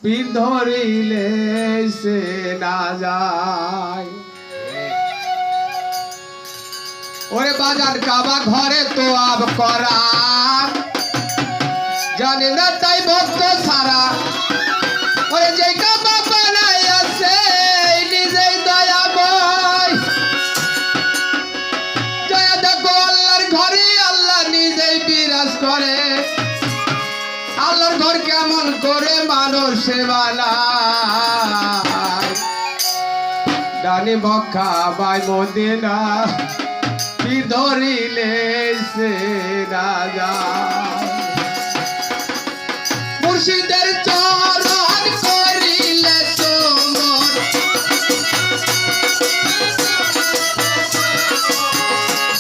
পীর ধরিলে সে না যায়। ওরে বাজার কাবা ঘরে তো আব করা জানে না তাই ভক্ত সারা। ওরে যে কাবা বানাই আছে নিজেই দয়াময়। জয়া দেখো আল্লাহর ঘরে আল্লাহ নিজেই বিরাজ করে। আল্লাহর ঘর কেমন করে মানুষে বানায়। ডানে মক্কা বাই মদিনা পীর ধরিলে সে না যায়। মুর্শিদের চরণ করিলে চুম্বন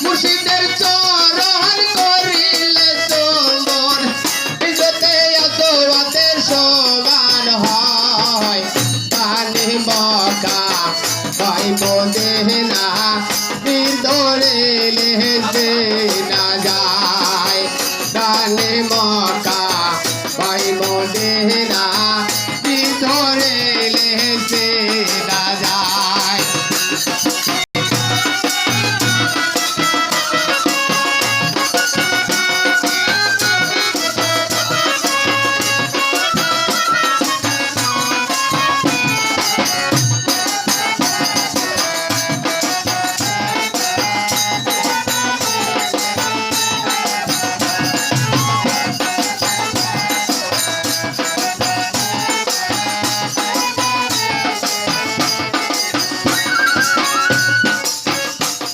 মুর্শিদের চরণ করিলে চুম্বন ইজ্জতে আদওয়াতের সমান হয়। ডানে মক্কা বাই মদিনা পীর ধরিলে সে না যায়। ডানে মক্কা বাই মদিনা পীর ধরিলে সে না যায়।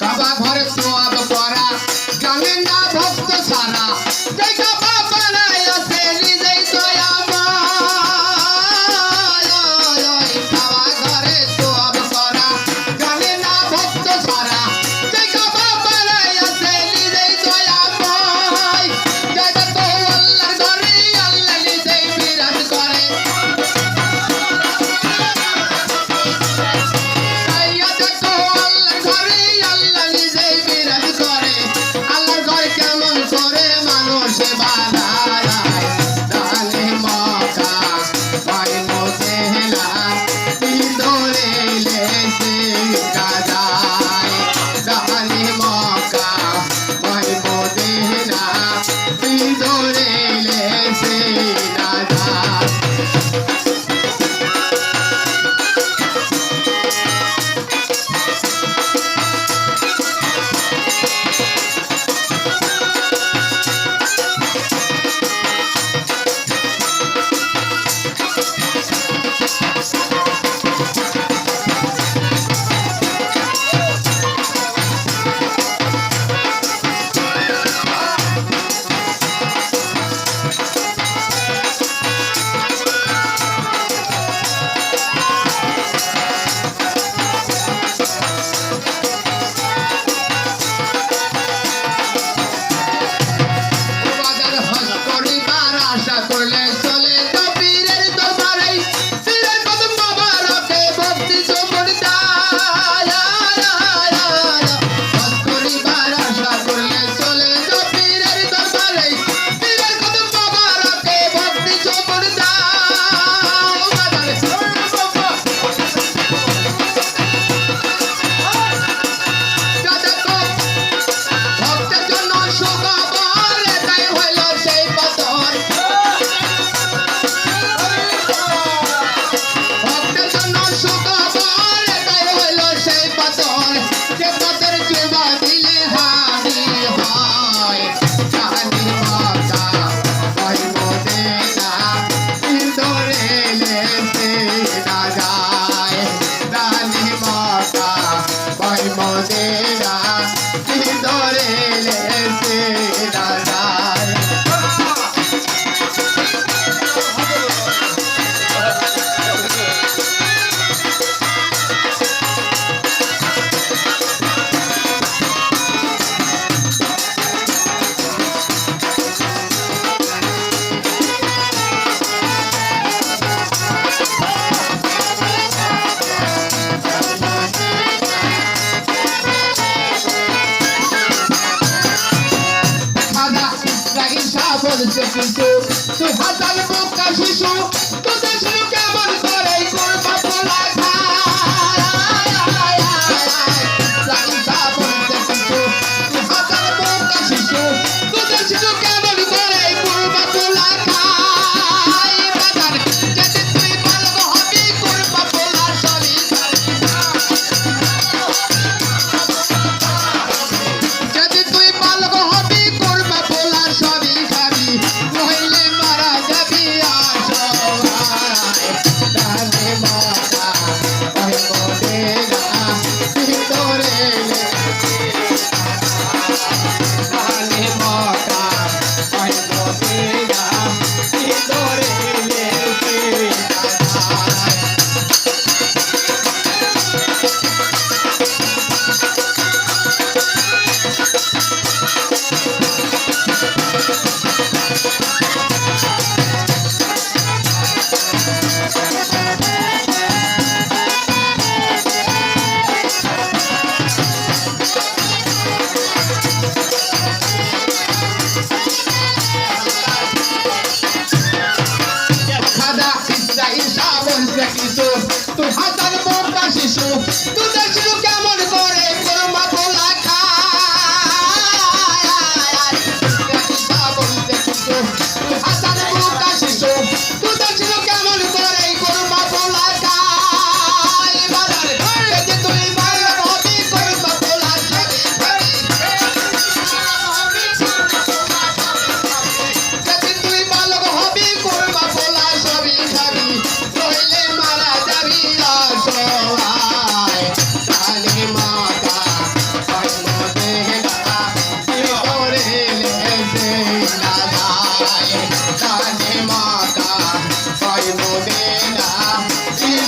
কাবা ঘরে তো আব করা জানে না ভক্ত সারা। যে কাবা বানাই আছে নিজেই দয়াময়। কাবা ঘরে তো আব করা জানে না ভক্ত সারা। যে কাবা বানাই আছে নিজেই দয়াময়। যে দেখো আল্লাহর ঘরে আল্লাহ নিজেই বিরাজ করে। আল্লাহর ঘর কেমন করে মানুষে বানায়। ডানে মক্কা বাই মদিনা পীর ধরিলে সে না যায়। ডানে মক্কা বাই মদিনা পীর ধরিলে সে না যায়। বাজার হজ করিবার আশা করলে চলে তো পীরের দরবারে। পীরের কদম মোবারকে ভক্তি চুম্বন দেয়। হজ করিবার আশা করলে চলে তো পীরের দরবারে। পীরের কদম মোবারকে ভক্তি চুম্বন ভক্তের জন্য সুখবর এটাই হইল সেই পথর। ভক্তের জন্য সুখবর এটাই হইল সেই পথর। যে পথের চুমা দিলে হানি হয়। ডানে মক্কা বাই মদিনা পীর ধরিলে সে না যায়। ডানে মক্কা বাই মদিনা পীর ধরিলে সে না যায়। বলছে কিছু তুই হাজার বোকা শিশু তোদের শুরু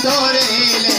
ধরিলে